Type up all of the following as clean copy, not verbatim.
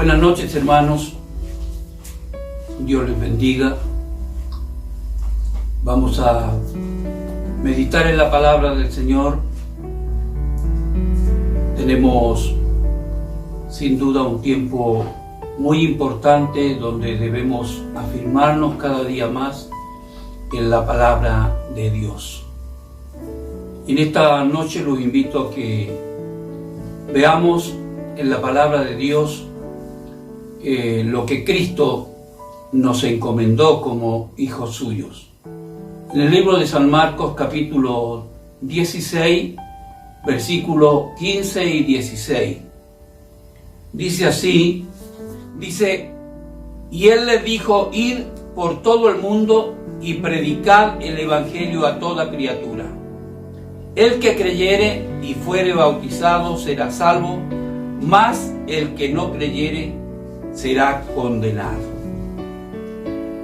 Buenas noches, hermanos. Dios les bendiga. Vamos a meditar en la palabra del Señor. Tenemos sin duda un tiempo muy importante donde debemos afirmarnos cada día más en la palabra de Dios. En esta noche los invito a que veamos en la palabra de Dios lo que Cristo nos encomendó como hijos suyos. En el libro de San Marcos, capítulo 16, versículos 15 y 16. Dice así, y él les dijo, id por todo el mundo y predicad el evangelio a toda criatura. El que creyere y fuere bautizado será salvo, mas el que no creyere será condenado.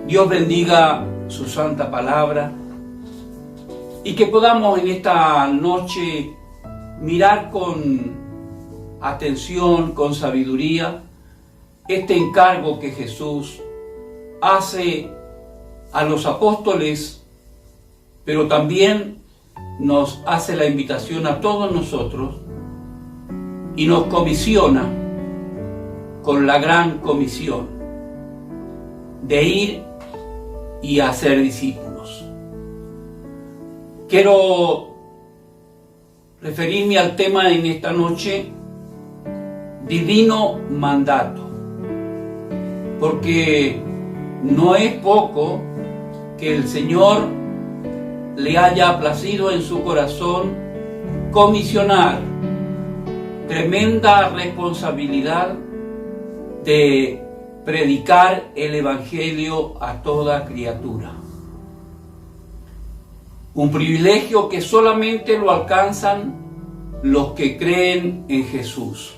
Dios bendiga su santa palabra y que podamos en esta noche mirar con atención, con sabiduría, este encargo que Jesús hace a los apóstoles, pero también nos hace la invitación a todos nosotros y nos comisiona con la gran comisión de ir y hacer discípulos. Quiero referirme al tema en esta noche, divino mandato, porque no es poco que el Señor le haya placido en su corazón comisionar, tremenda responsabilidad de predicar el evangelio a toda criatura. Un privilegio que solamente lo alcanzan los que creen en Jesús.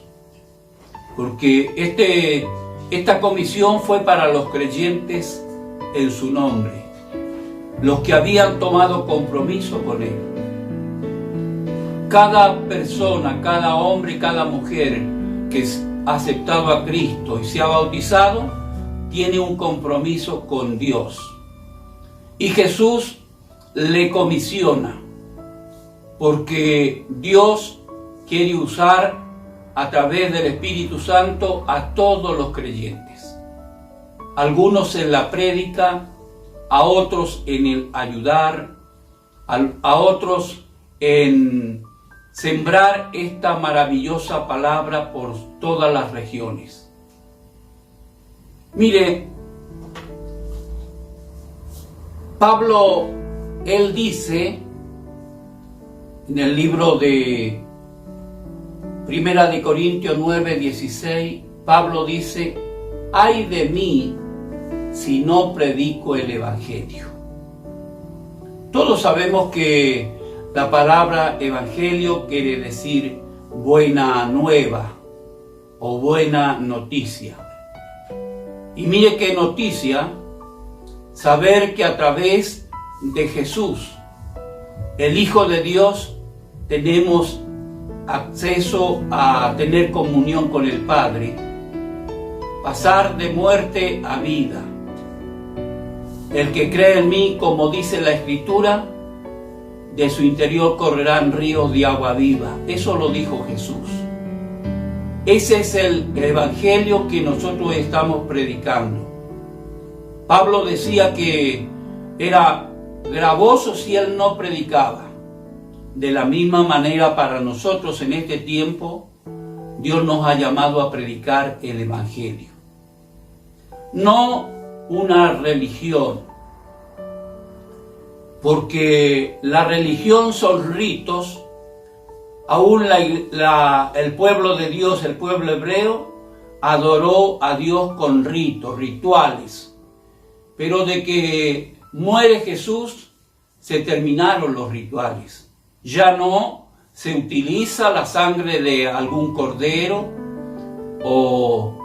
Porque esta comisión fue para los creyentes en su nombre, los que habían tomado compromiso con Él. Cada persona, cada hombre y cada mujer que ha aceptado a Cristo y se ha bautizado, tiene un compromiso con Dios. Y Jesús le comisiona, porque Dios quiere usar a través del Espíritu Santo a todos los creyentes. Algunos en la prédica, a otros en el ayudar, a otros en sembrar esta maravillosa palabra por todas las regiones. Mire, Pablo, él dice en el libro de Primera de Corintios 9, 16, Pablo dice, ay de mí si no predico el evangelio. Todos sabemos que la palabra evangelio quiere decir buena nueva o buena noticia. Y mire qué noticia, saber que a través de Jesús, el Hijo de Dios, tenemos acceso a tener comunión con el Padre, pasar de muerte a vida. El que cree en mí, como dice la Escritura, de su interior correrán ríos de agua viva. Eso lo dijo Jesús. Ese es el evangelio que nosotros estamos predicando. Pablo decía que era gravoso si él no predicaba. De la misma manera, para nosotros en este tiempo, Dios nos ha llamado a predicar el evangelio. No una religión, porque la religión son ritos. Aún el pueblo de Dios, el pueblo hebreo, adoró a Dios con ritos, rituales. Pero de que muere Jesús, se terminaron los rituales. Ya no se utiliza la sangre de algún cordero o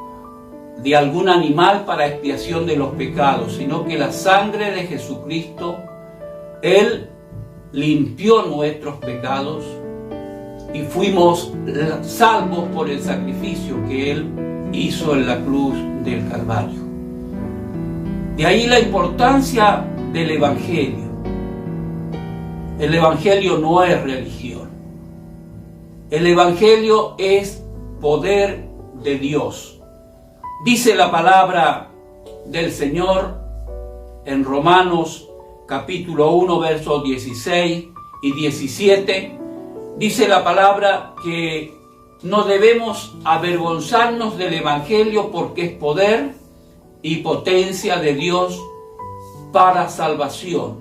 de algún animal para expiación de los pecados, sino que la sangre de Jesucristo, Él limpió nuestros pecados y fuimos salvos por el sacrificio que Él hizo en la cruz del Calvario. De ahí la importancia del Evangelio. El Evangelio no es religión. El Evangelio es poder de Dios. Dice la palabra del Señor en Romanos capítulo 1, versos 16 y 17. Dice la palabra que no debemos avergonzarnos del Evangelio porque es poder y potencia de Dios para salvación.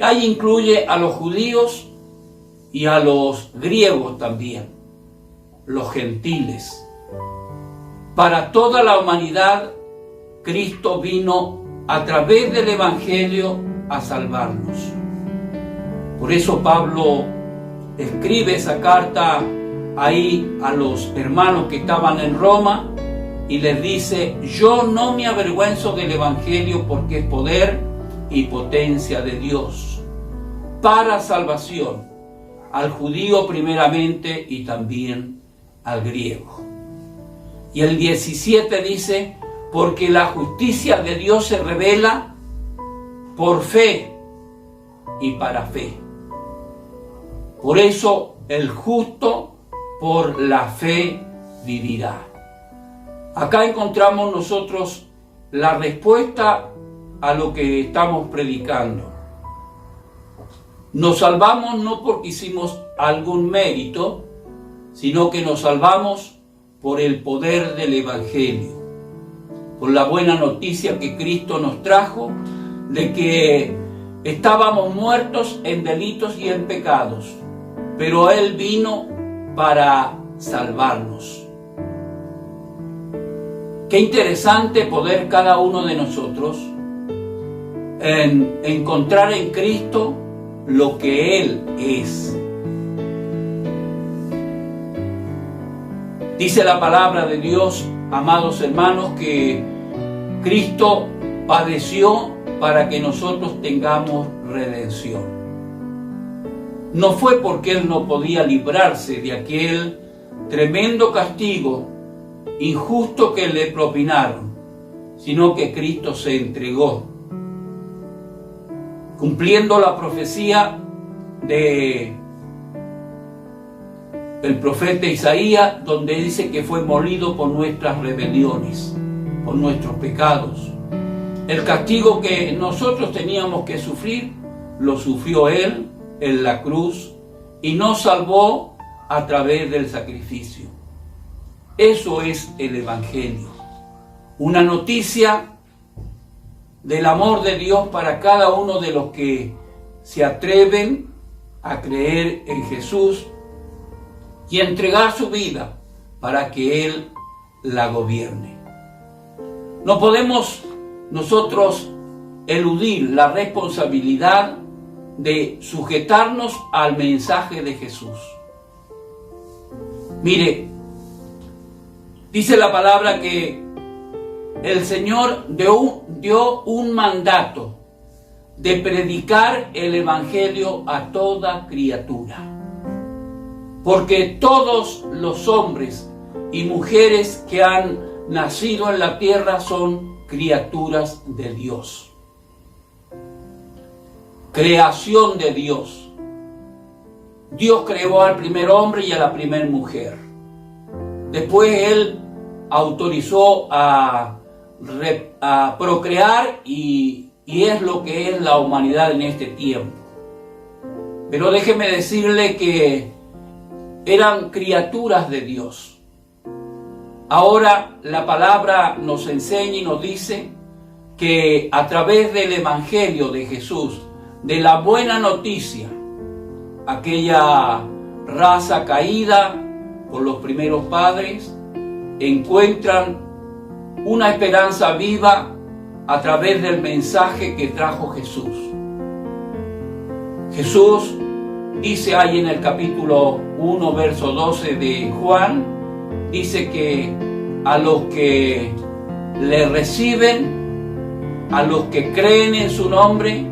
Ahí incluye a los judíos y a los griegos también, los gentiles. Para toda la humanidad, Cristo vino a través del Evangelio a salvarnos. Por eso Pablo escribe esa carta ahí a los hermanos que estaban en Roma y les dice: yo no me avergüenzo del Evangelio porque es poder y potencia de Dios para salvación, al judío primeramente y también al griego. Y el 17 dice: porque la justicia de Dios se revela por fe y para fe. Por eso el justo por la fe vivirá. Acá encontramos nosotros la respuesta a lo que estamos predicando. Nos salvamos no porque hicimos algún mérito, sino que nos salvamos por el poder del Evangelio, por la buena noticia que Cristo nos trajo de que estábamos muertos en delitos y en pecados, pero Él vino para salvarnos. Qué interesante poder cada uno de nosotros encontrar en Cristo lo que Él es. Dice la palabra de Dios, amados hermanos, que Cristo padeció para que nosotros tengamos redención. No fue porque Él no podía librarse de aquel tremendo castigo injusto que le propinaron, sino que Cristo se entregó, cumpliendo la profecía del profeta Isaías, donde dice que fue molido por nuestras rebeliones, por nuestros pecados. El castigo que nosotros teníamos que sufrir, lo sufrió Él en la cruz y nos salvó a través del sacrificio. Eso es el Evangelio, una noticia del amor de Dios para cada uno de los que se atreven a creer en Jesús y entregar su vida para que Él la gobierne. No podemos nosotros eludir la responsabilidad de sujetarnos al mensaje de Jesús. Mire, dice la palabra que el Señor dio un mandato de predicar el Evangelio a toda criatura. Porque todos los hombres y mujeres que han nacido en la tierra son criaturas de Dios. Creación de Dios. Dios creó al primer hombre y a la primera mujer. Después Él autorizó a procrear y es lo que es la humanidad en este tiempo. Pero déjeme decirle que eran criaturas de Dios. Ahora la palabra nos enseña y nos dice que a través del Evangelio de Jesús, de la buena noticia, aquella raza caída por los primeros padres, encuentran una esperanza viva a través del mensaje que trajo Jesús. Jesús dice ahí en el capítulo 1, verso 12 de Juan, dice que a los que le reciben, a los que creen en su nombre,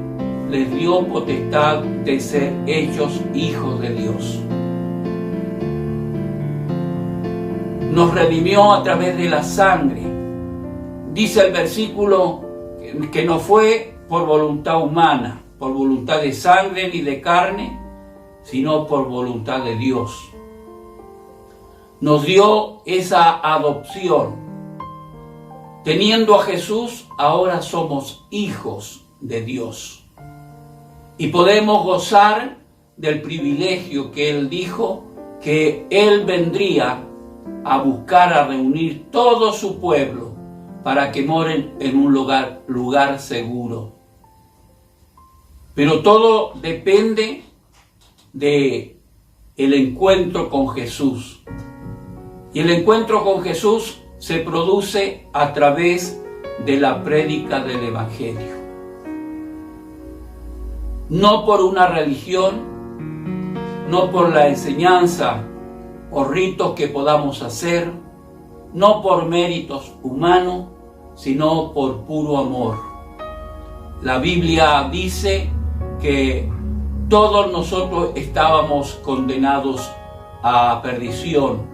les dio potestad de ser hechos hijos de Dios. nos redimió a través de la sangre. Dice el versículo que no fue por voluntad humana, por voluntad de sangre ni de carne, sino por voluntad de Dios. Nos dio esa adopción. Teniendo a Jesús, ahora somos hijos de Dios. Y podemos gozar del privilegio que Él dijo, que Él vendría a buscar, a reunir todo su pueblo para que moren en un lugar seguro. Pero todo depende de el encuentro con Jesús. Y el encuentro con Jesús se produce a través de la prédica del Evangelio. No por una religión, no por la enseñanza o ritos que podamos hacer, no por méritos humanos, sino por puro amor. La Biblia dice que todos nosotros estábamos condenados a perdición.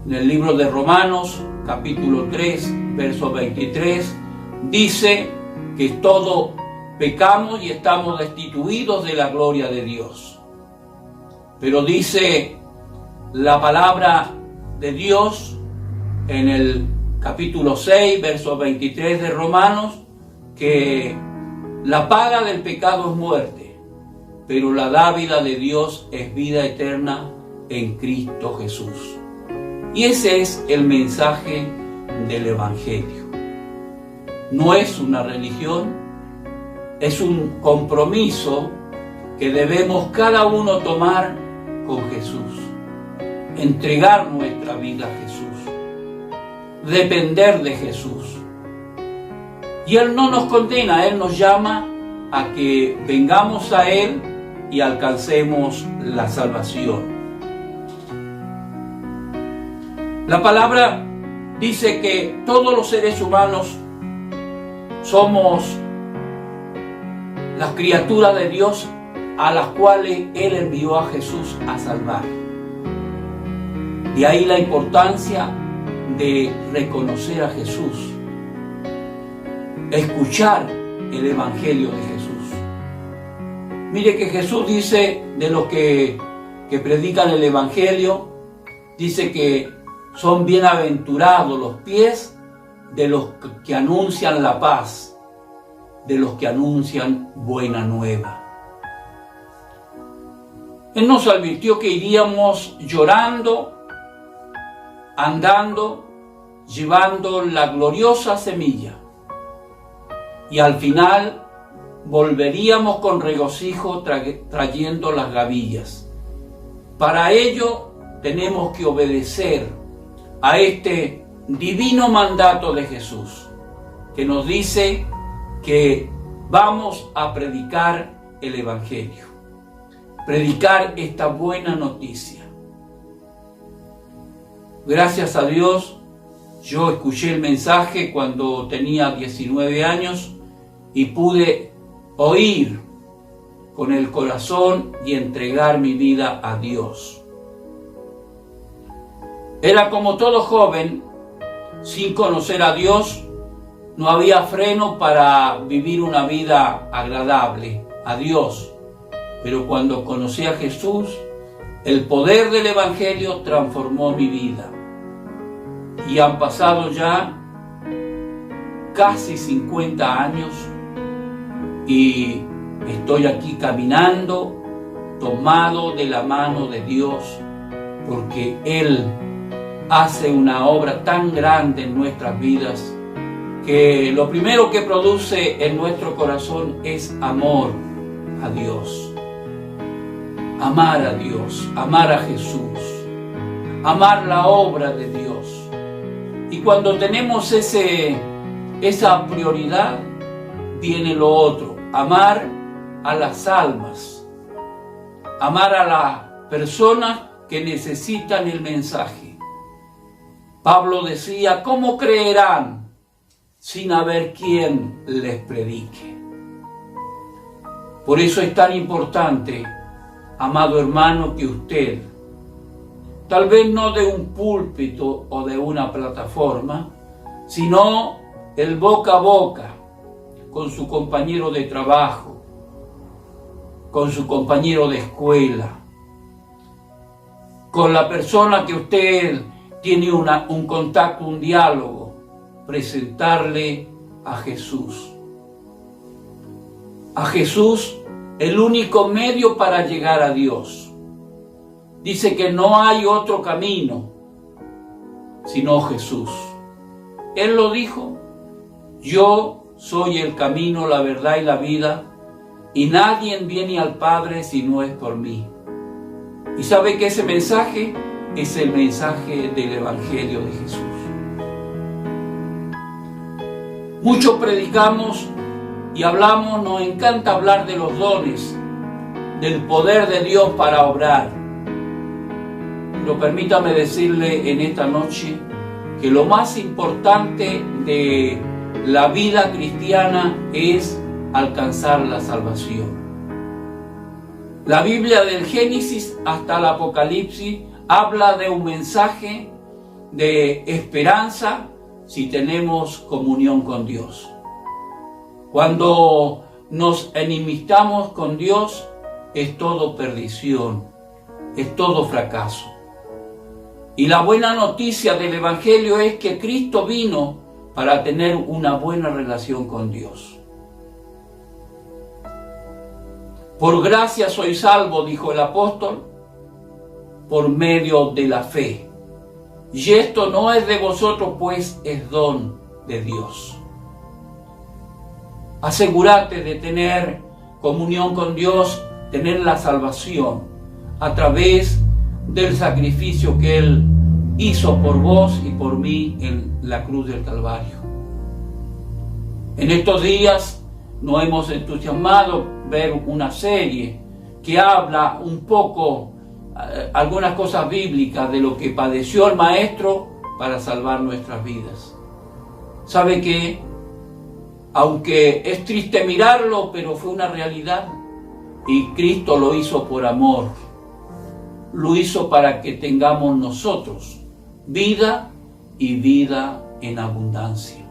En el libro de Romanos, capítulo 3, verso 23, dice que todos pecamos y estamos destituidos de la gloria de Dios. Pero dice la palabra de Dios en el capítulo 6, verso 23 de Romanos, que la paga del pecado es muerte, pero la dádiva de Dios es vida eterna en Cristo Jesús. Y ese es el mensaje del Evangelio. No es una religión, es un compromiso que debemos cada uno tomar con Jesús. Entregar nuestra vida a Jesús. Depender de Jesús. Y Él no nos condena, Él nos llama a que vengamos a Él y alcancemos la salvación. La palabra dice que todos los seres humanos somos las criaturas de Dios a las cuales Él envió a Jesús a salvar. Y ahí la importancia de reconocer a Jesús, escuchar el Evangelio de Jesús. Mire que Jesús dice de los que predican el Evangelio, dice que son bienaventurados los pies de los que anuncian la paz, de los que anuncian buena nueva. Él nos advirtió que iríamos llorando, andando, llevando la gloriosa semilla. Y al final volveríamos con regocijo trayendo las gavillas. Para ello tenemos que obedecer a este divino mandato de Jesús, que nos dice que vamos a predicar el Evangelio, predicar esta buena noticia. Gracias a Dios, yo escuché el mensaje cuando tenía 19 años y pude oír con el corazón y entregar mi vida a Dios. Era como todo joven, sin conocer a Dios, no había freno para vivir una vida agradable a Dios. Pero cuando conocí a Jesús, el poder del Evangelio transformó mi vida. Y han pasado ya casi 50 años y estoy aquí caminando, tomado de la mano de Dios, porque Él hace una obra tan grande en nuestras vidas que lo primero que produce en nuestro corazón es amor a Dios. Amar a Dios, amar a Jesús, amar la obra de Dios. Y cuando tenemos esa prioridad, viene lo otro, amar a las almas, amar a las personas que necesitan el mensaje. Pablo decía, ¿cómo creerán sin haber quien les predique? Por eso es tan importante, amado hermano, que usted tal vez no de un púlpito o de una plataforma, sino el boca a boca con su compañero de trabajo, con su compañero de escuela, con la persona que usted tiene un contacto, un diálogo, presentarle a Jesús. A Jesús, el único medio para llegar a Dios. Dice que no hay otro camino sino Jesús. Él lo dijo: yo soy el camino, la verdad y la vida, y nadie viene al Padre si no es por mí. ¿Y sabe que ese mensaje es el mensaje del Evangelio de Jesús? Muchos predicamos y hablamos, nos encanta hablar de los dones, del poder de Dios para obrar. Pero permítame decirle en esta noche que lo más importante de la vida cristiana es alcanzar la salvación. La Biblia del Génesis hasta el Apocalipsis habla de un mensaje de esperanza si tenemos comunión con Dios. Cuando nos enemistamos con Dios, es todo perdición, es todo fracaso. Y la buena noticia del Evangelio es que Cristo vino para tener una buena relación con Dios. Por gracia soy salvo, dijo el apóstol, por medio de la fe. Y esto no es de vosotros, pues es don de Dios. Asegúrate de tener comunión con Dios, tener la salvación a través del sacrificio que Él hizo por vos y por mí en la cruz del Calvario. En estos días nos hemos entusiasmado ver una serie que habla un poco, algunas cosas bíblicas de lo que padeció el Maestro para salvar nuestras vidas. ¿Sabe qué? Aunque es triste mirarlo, pero fue una realidad. Y Cristo lo hizo por amor. Lo hizo para que tengamos nosotros vida y vida en abundancia.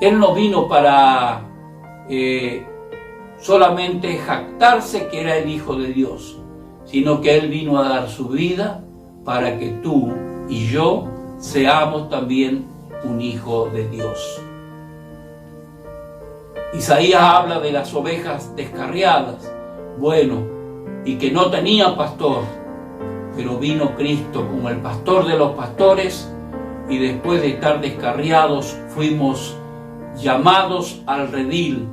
Él no vino para solamente jactarse que era el Hijo de Dios, sino que Él vino a dar su vida para que tú y yo seamos también un hijo de Dios. Isaías habla de las ovejas descarriadas, bueno, y que no tenían pastor, pero vino Cristo como el pastor de los pastores, y después de estar descarriados fuimos llamados al redil,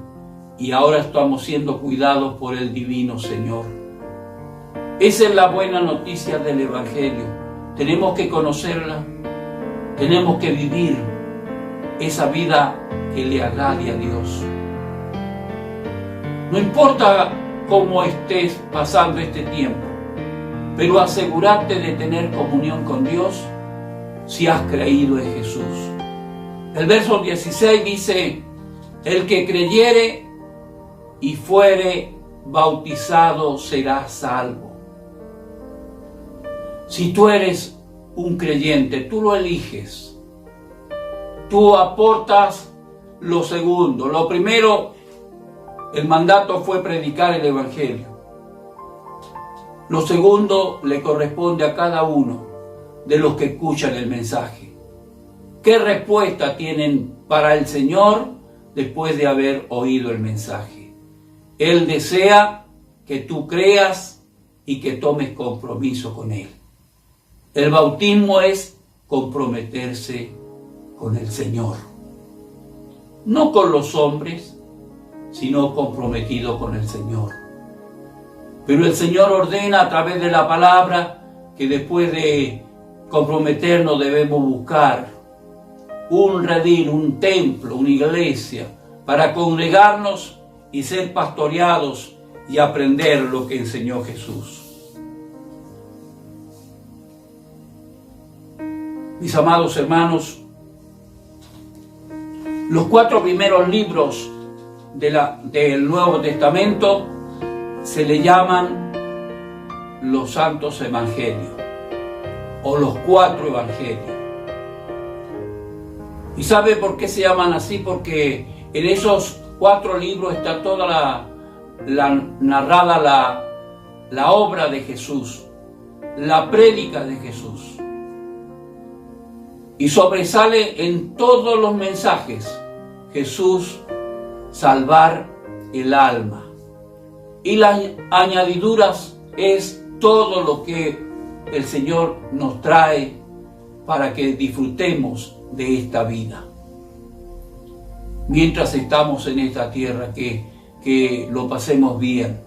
y ahora estamos siendo cuidados por el divino Señor. Esa es la buena noticia del Evangelio. Tenemos que conocerla, tenemos que vivir esa vida que le agrade a Dios. No importa cómo estés pasando este tiempo, pero asegúrate de tener comunión con Dios si has creído en Jesús. El verso 16 dice: el que creyere y fuere bautizado será salvo. Si tú eres un creyente, tú lo eliges. Tú aportas lo segundo. Lo primero, el mandato fue predicar el Evangelio. Lo segundo le corresponde a cada uno de los que escuchan el mensaje. ¿Qué respuesta tienen para el Señor después de haber oído el mensaje? Él desea que tú creas y que tomes compromiso con Él. El bautismo es comprometerse con el Señor. No con los hombres, sino comprometido con el Señor. Pero el Señor ordena a través de la palabra que después de comprometernos debemos buscar un redil, un templo, una iglesia, para congregarnos y ser pastoreados y aprender lo que enseñó Jesús. Mis amados hermanos, los 4 primeros libros del Nuevo Testamento se le llaman los Santos Evangelios. o los 4 evangelios. ¿Y sabe por qué se llaman así? Porque en esos 4 libros está toda narrada la obra de Jesús, la prédica de Jesús. Y sobresale en todos los mensajes Jesús salvar el alma. Y las añadiduras es todo lo que el Señor nos trae para que disfrutemos de esta vida. Mientras estamos en esta tierra, que lo pasemos bien.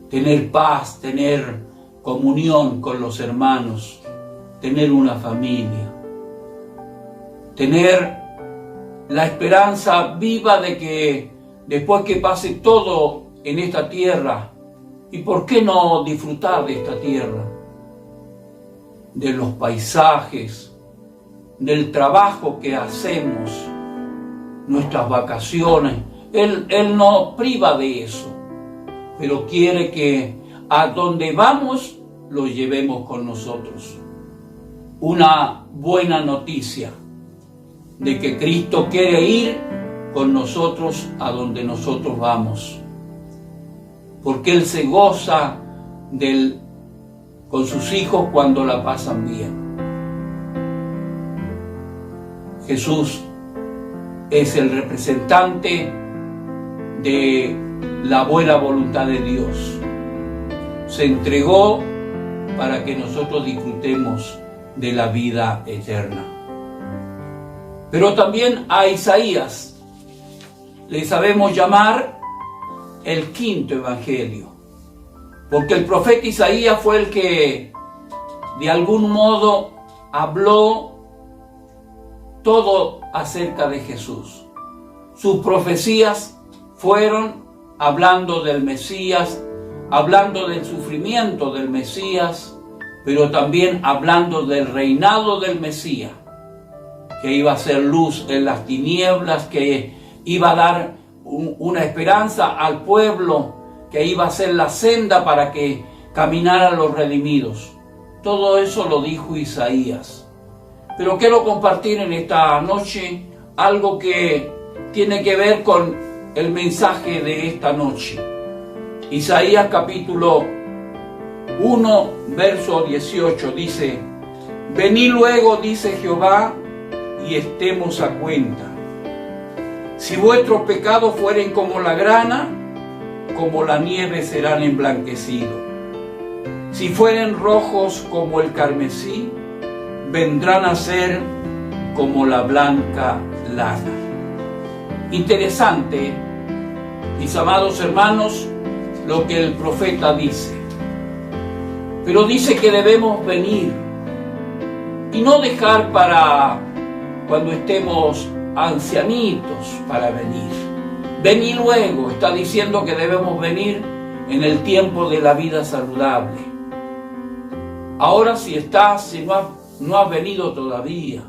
Tener paz, tener comunión con los hermanos, tener una familia, tener la esperanza viva de que después que pase todo en esta tierra, ¿y por qué no disfrutar de esta tierra? De los paisajes, del trabajo que hacemos, nuestras vacaciones. Él no priva de eso, pero quiere que a donde vamos lo llevemos con nosotros. Una buena noticia de que Cristo quiere ir con nosotros a donde nosotros vamos, porque Él se goza con sus hijos cuando la pasan bien. Jesús es el representante de la buena voluntad de Dios. Se entregó para que nosotros disfrutemos de la vida eterna. Pero también a Isaías le sabemos llamar el 5.º evangelio, porque el profeta Isaías fue el que de algún modo habló todo acerca de Jesús. Sus profecías fueron hablando del Mesías, hablando del sufrimiento del Mesías, pero también hablando del reinado del Mesías, que iba a ser luz en las tinieblas, que iba a dar una esperanza al pueblo, que iba a ser la senda para que caminaran los redimidos. Todo eso lo dijo Isaías. Pero quiero compartir en esta noche algo que tiene que ver con el mensaje de esta noche. Isaías capítulo 1, verso 18 dice: Venid luego, dice Jehová, y estemos a cuenta. Si vuestros pecados fueren como la grana, como la nieve serán emblanquecidos. Si fueren rojos como el carmesí, vendrán a ser como la blanca lana. Interesante, mis amados hermanos, lo que el profeta dice. Pero dice que debemos venir y no dejar para cuando estemos ancianitos para venir. Venid luego, está diciendo que debemos venir en el tiempo de la vida saludable. Ahora si no has venido todavía,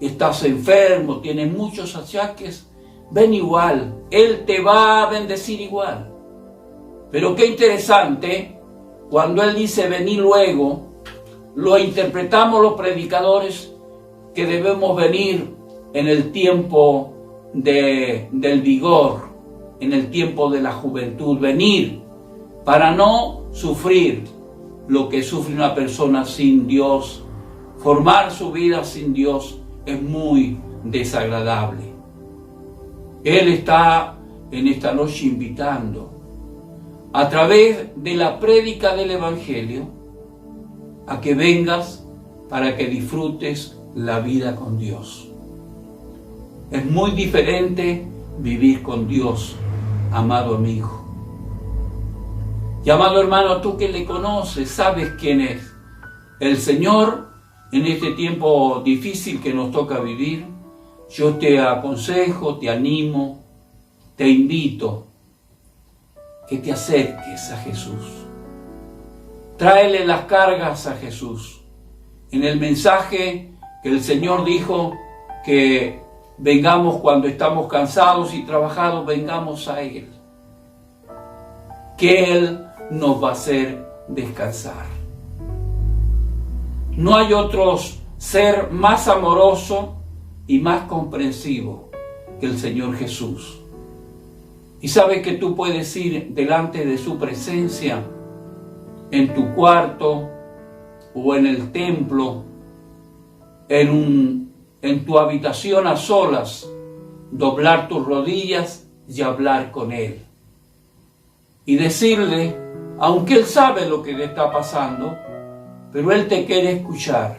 estás enfermo, tienes muchos achaques, ven igual, Él te va a bendecir igual. Pero qué interesante, cuando Él dice venid luego, lo interpretamos los predicadores que debemos venir en el tiempo del vigor, en el tiempo de la juventud, venir para no sufrir lo que sufre una persona sin Dios. Formar su vida sin Dios es muy desagradable. Él está en esta noche invitando, a través de la prédica del Evangelio, a que vengas para que disfrutes la vida con Dios. Es muy diferente vivir con Dios, amado amigo. Y amado hermano, tú que le conoces, sabes quién es. El Señor, en este tiempo difícil que nos toca vivir, yo te aconsejo, te animo, te invito que te acerques a Jesús. Tráele las cargas a Jesús. En el mensaje que el Señor dijo que vengamos cuando estamos cansados y trabajados, vengamos a Él, que Él nos va a hacer descansar. No hay otro ser más amoroso y más comprensivo que el Señor Jesús. Y sabes que tú puedes ir delante de su presencia en tu cuarto o en el templo, en tu habitación a solas, doblar tus rodillas y hablar con Él. Y decirle, aunque Él sabe lo que te está pasando, pero Él te quiere escuchar.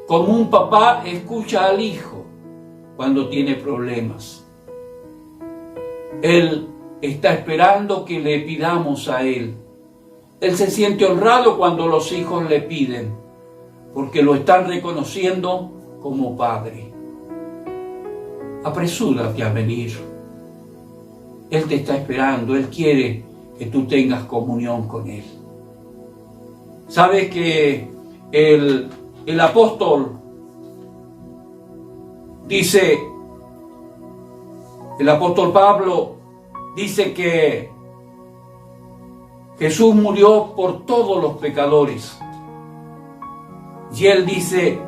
Como un papá escucha al hijo cuando tiene problemas. Él está esperando que le pidamos a Él. Él se siente honrado cuando los hijos le piden, porque lo están reconociendo como Padre. Apresúrate a venir. Él te está esperando, Él quiere que tú tengas comunión con Él. ¿Sabes que el apóstol dice, el apóstol Pablo dice que Jesús murió por todos los pecadores? Y Él dice,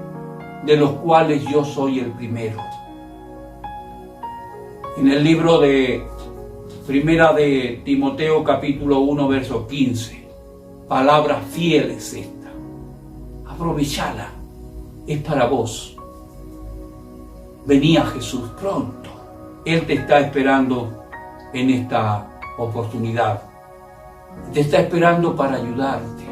de los cuales yo soy el primero. En el libro de Primera de Timoteo capítulo 1 verso 15, palabra fiel es esta. Aprovechala, es para vos. Vení a Jesús pronto. Él te está esperando en esta oportunidad. Te está esperando para ayudarte,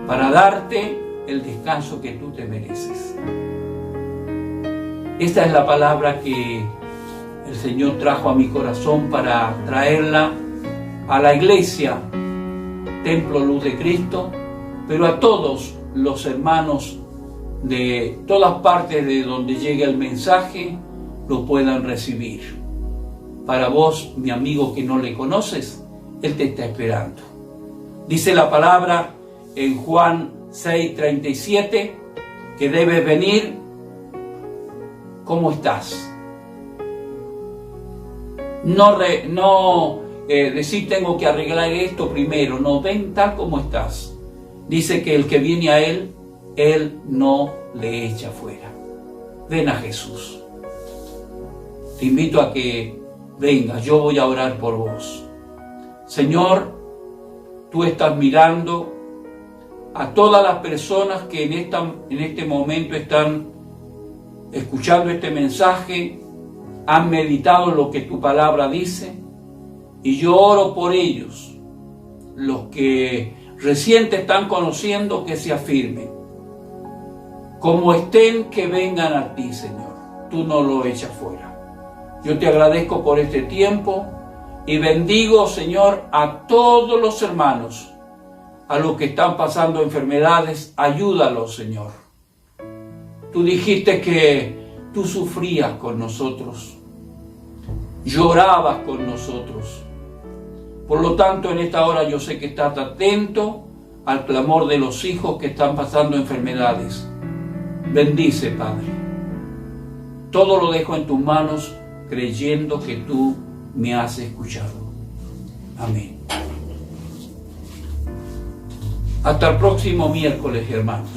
para darte el descanso que tú te mereces. Esta es la palabra que el Señor trajo a mi corazón para traerla a la iglesia, Templo Luz de Cristo, pero a todos los hermanos de todas partes de donde llegue el mensaje, lo puedan recibir. Para vos, mi amigo que no le conoces, Él te está esperando. Dice la palabra en Juan 6:37 que debes venir. ¿Cómo estás? No decir tengo que arreglar esto primero. No, ven tal como estás. Dice que el que viene a Él, Él no le echa fuera. Ven a Jesús. Te invito a que vengas. Yo voy a orar por vos. Señor, tú estás mirando a todas las personas que en este momento están escuchando este mensaje, han meditado lo que tu palabra dice, y yo oro por ellos, los que recién te están conociendo, que se afirmen. Como estén, que vengan a ti, Señor. Tú no lo echas fuera. Yo te agradezco por este tiempo y bendigo, Señor, a todos los hermanos, a los que están pasando enfermedades. Ayúdalos, Señor. Tú dijiste que tú sufrías con nosotros, llorabas con nosotros. Por lo tanto, en esta hora yo sé que estás atento al clamor de los hijos que están pasando enfermedades. Bendice, Padre. Todo lo dejo en tus manos, creyendo que tú me has escuchado. Amén. Hasta el próximo miércoles, hermanos.